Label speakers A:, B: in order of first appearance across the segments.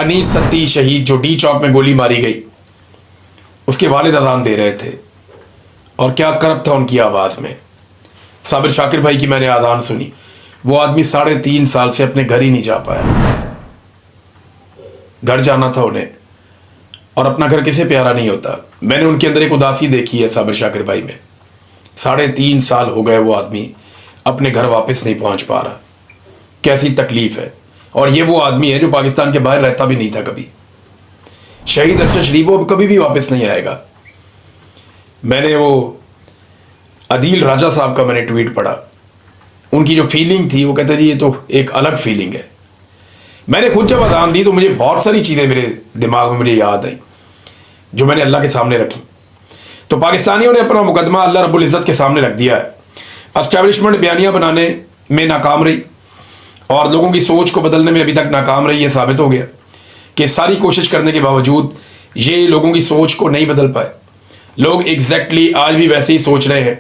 A: انیس ستی شہید جو ڈی چوک میں گولی ماری گئی، اس کے والد اذان دے رہے تھے، اور کیا کرب تھا ان کی آواز میں۔ صابر شاکر بھائی کی میں نے اذان سنی، وہ آدمی 3.5 سال سے اپنے گھر ہی نہیں جا پایا۔ گھر جانا تھا انہیں، اور اپنا گھر کسے پیارا نہیں ہوتا۔ میں نے ان کے اندر ایک اداسی دیکھی ہے صابر شاکر بھائی میں۔ 3.5 سال ہو گئے وہ آدمی اپنے گھر واپس نہیں پہنچ پا رہا۔ کیسی تکلیف ہے، اور یہ وہ آدمی ہے جو پاکستان کے باہر رہتا بھی نہیں تھا کبھی۔ شہید ارشد شریف وہ کبھی بھی واپس نہیں آئے گا۔ میں نے وہ عدیل راجہ صاحب کا میں نے ٹویٹ پڑھا، ان کی جو فیلنگ تھی، وہ کہتے جی یہ تو ایک الگ فیلنگ ہے۔ میں نے خود جب اذان دی تو مجھے بہت ساری چیزیں میرے دماغ میں مجھے یاد آئیں جو میں نے اللہ کے سامنے رکھی۔ تو پاکستانیوں نے اپنا مقدمہ اللہ رب العزت کے سامنے رکھ دیا ہے۔ اسٹیبلشمنٹ بیانیہ بنانے میں ناکام رہی، اور لوگوں کی سوچ کو بدلنے میں ابھی تک ناکام رہی۔ یہ ثابت ہو گیا کہ ساری کوشش کرنے کے باوجود یہ لوگوں کی سوچ کو نہیں بدل پائے۔ لوگ ایگزیکٹلی آج بھی ویسے ہی سوچ رہے ہیں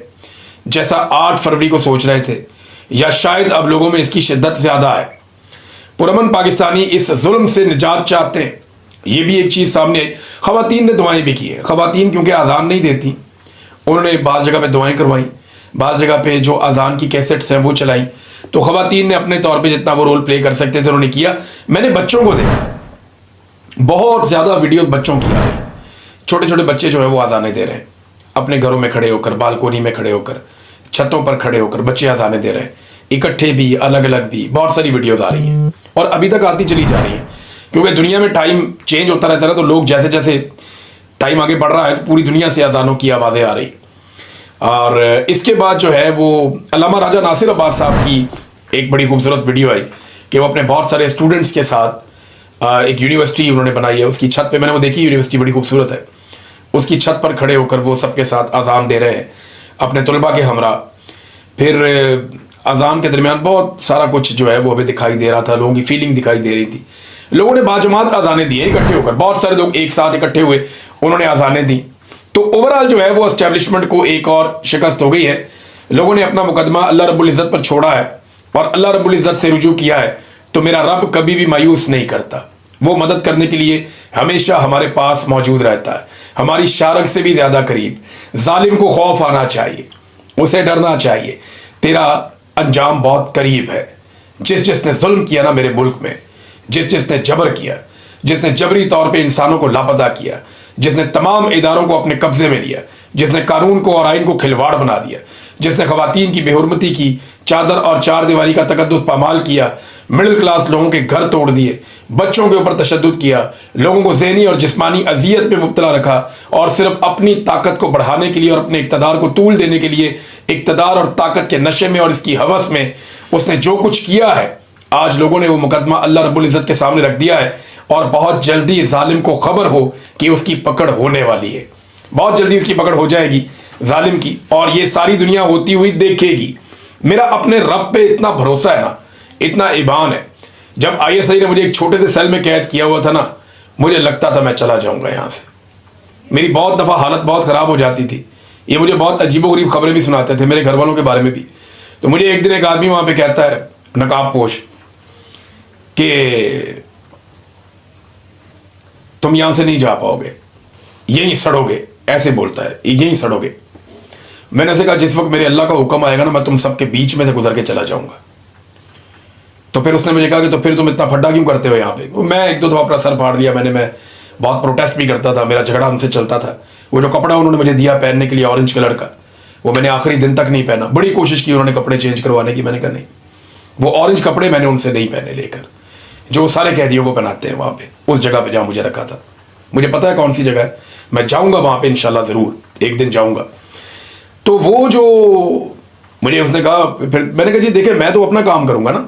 A: جیسا 8 فروری کو سوچ رہے تھے، یا شاید اب لوگوں میں اس کی شدت زیادہ ہے۔ پرامن پاکستانی اس ظلم سے نجات چاہتے ہیں۔ یہ بھی ایک چیز سامنے آئی، خواتین نے دعائیں بھی کی ہیں۔ خواتین کیونکہ اذان نہیں دیتی، انہوں نے بعض جگہ پہ دعائیں کروائیں، بعض جگہ پہ جو اذان کی کیسٹس ہیں وہ چلائیں۔ تو خواتین نے اپنے طور پہ جتنا وہ رول پلے کر سکتے تھے انہوں نے کیا۔ میں نے بچوں کو دیکھا، بہت زیادہ ویڈیوز بچوں کی آ رہی ہیں۔ چھوٹے چھوٹے بچے جو ہیں وہ اذانیں دے رہے ہیں، اپنے گھروں میں کھڑے ہو کر، بالکونی میں کھڑے ہو کر، چھتوں پر کھڑے ہو کر بچے اذانیں دے رہے ہیں، اکٹھے بھی، الگ الگ بھی۔ بہت ساری ویڈیوز آ رہی ہیں، اور ابھی تک آتی چلی جا رہی ہیں، کیونکہ دنیا میں ٹائم چینج ہوتا رہتا ہے، تو لوگ جیسے جیسے ٹائم آگے بڑھ رہا ہے تو پوری دنیا سے اذانوں کی آوازیں آ رہی۔ اور اس کے بعد جو ہے وہ علامہ راجہ ناصر عباس صاحب کی ایک بڑی خوبصورت ویڈیو آئی کہ وہ اپنے بہت سارے اسٹوڈنٹس کے ساتھ ایک یونیورسٹی انہوں نے بنائی ہے، اس کی چھت پہ میں نے وہ دیکھی، یونیورسٹی بڑی خوبصورت ہے، اس کی چھت پر کھڑے ہو کر وہ سب کے ساتھ اذان دے رہے ہیں اپنے طلباء کے ہمراہ۔ پھر اذان کے درمیان بہت سارا کچھ جو ہے وہ ہمیں دکھائی دے رہا تھا، لوگوں کی فیلنگ دکھائی دے رہی تھی۔ لوگوں نے باجماعت اذانیں دی ہیں اکٹھے ہو کر، بہت سارے لوگ ایک ساتھ اکٹھے ہوئے، انہوں نے اذانیں دی۔ تو اوورآل جو ہے وہ اسٹیبلشمنٹ کو ایک اور شکست ہو گئی ہے۔ لوگوں نے اپنا مقدمہ اللہ رب العزت پر چھوڑا ہے، اور اللہ رب العزت سے رجوع کیا ہے، تو میرا رب کبھی بھی مایوس نہیں کرتا۔ وہ مدد کرنے کے لیے ہمیشہ ہمارے پاس موجود رہتا ہے، ہماری شارک سے بھی زیادہ قریب۔ ظالم کو خوف آنا چاہیے، اسے ڈرنا چاہیے، تیرا انجام بہت قریب ہے۔ جس نے ظلم کیا نا میرے ملک میں، جس نے جبر کیا، جس نے جبری طور پہ انسانوں کو لاپتہ کیا، جس نے تمام اداروں کو اپنے قبضے میں لیا، جس نے قانون کو اور آئین کو کھلواڑ بنا دیا، جس نے خواتین کی بے حرمتی کی، چادر اور چار دیواری کا تقدس پامال کیا، مڈل کلاس لوگوں کے گھر توڑ دیے، بچوں کے اوپر تشدد کیا، لوگوں کو ذہنی اور جسمانی اذیت میں مبتلا رکھا، اور صرف اپنی طاقت کو بڑھانے کے لیے اور اپنے اقتدار کو طول دینے کے لیے اقتدار اور طاقت کے نشے میں اور اس کی ہوس میں اس نے جو کچھ کیا ہے، آج لوگوں نے وہ مقدمہ اللہ رب العزت کے سامنے رکھ دیا ہے، اور بہت جلدی ظالم کو خبر ہو کہ اس کی پکڑ ہونے والی ہے۔ بہت جلدی اس کی پکڑ ہو جائے گی ظالم کی، اور یہ ساری دنیا ہوتی ہوئی دیکھے گی۔ میرا اپنے رب پہ اتنا بھروسہ ہے نا، اتنا ایمان ہے۔ جب ISI نے مجھے ایک چھوٹے سے سیل میں قید کیا ہوا تھا نا، مجھے لگتا تھا میں چلا جاؤں گا یہاں سے۔ میری بہت دفعہ حالت بہت خراب ہو جاتی تھی، یہ مجھے بہت عجیب و غریب خبریں بھی سناتے تھے میرے گھر والوں کے بارے میں بھی۔ تو مجھے ایک دن ایک آدمی وہاں پہ کہتا ہے، نقاب پوش، کہ تم یہاں سے نہیں جا پاؤ گے، یہیں سڑو گے، ایسے بولتا ہے، یہیں سڑو گے۔ میں نے اسے کہا جس وقت میرے اللہ کا حکم آئے گا نا، میں تم سب کے بیچ میں سے گزر کے چلا جاؤں گا۔ تو پھر اس نے مجھے کہا کہ تو پھر تم اتنا پھڈا کیوں کرتے ہو یہاں پہ؟ میں ایک دو دفعہ اپنا سر پھاڑ دیا، میں بہت پروٹیسٹ بھی کرتا تھا، میرا جھگڑا ان سے چلتا تھا۔ وہ جو کپڑا انہوں نے مجھے دیا پہننے کے لیے اورنج کلر کا، وہ میں نے آخری دن تک نہیں پہنا۔ بڑی کوشش کی انہوں نے کپڑے چینج کروانے کی، میں نے کہا نہیں، وہ اورنج کپڑے میں نے ان سے نہیں پہنے لے کر، جو سارے قیدیوں کو پہناتے ہیں وہاں پہ، اس جگہ پہ جہاں مجھے رکھا تھا۔ مجھے پتہ ہے کون سی جگہ ہے، میں جاؤں گا وہاں پہ انشاءاللہ، ضرور ایک دن جاؤں گا۔ تو وہ جو مجھے اس نے کہا، پھر میں نے کہا جی دیکھیں میں تو اپنا کام کروں گا نا،